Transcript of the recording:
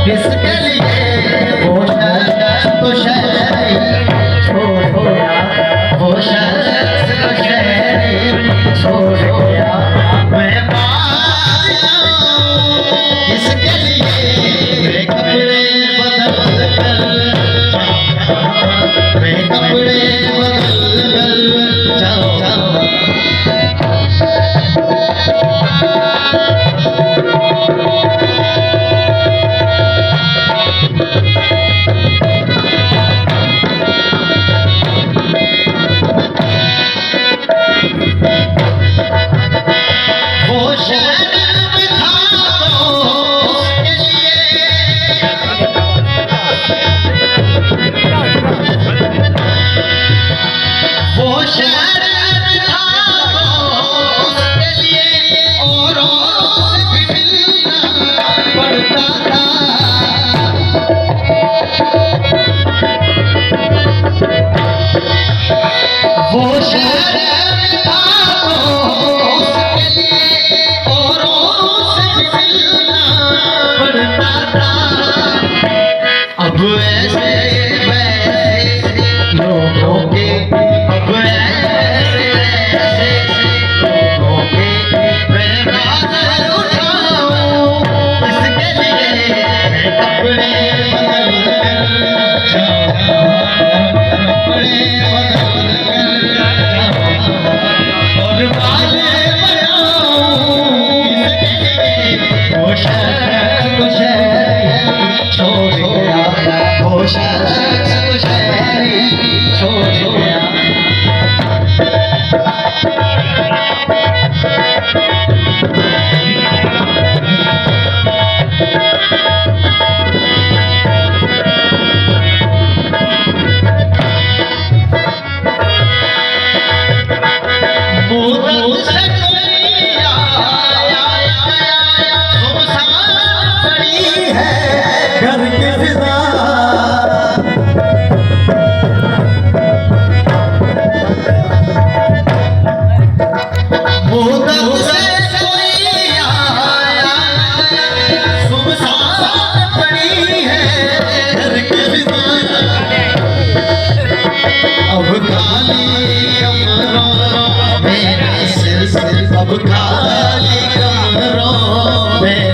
किसके लिए वो शख्स तो शहरी छोड़ोया, वो शख्स तो शहरी छोड़ोया। मैं बाहर आऊं किसके लिए, मेरे कपड़े बदल कर जाऊं, मेरे कपड़े बदल कर जाऊं। अब ऐसे वैसे लोगों के, अब ऐसे वैसे लोगों के मैं बादल उठाऊं इसके लिए, मैं कपड़े बदल कर जाऊं, कपड़े बदल कर जाऊं और बाले बनाऊं इसके लिए। वो शख्स तो शहरी छोड़ोया, वो शख्स तो शहरी छोड़ोया। अब खाली कमरों में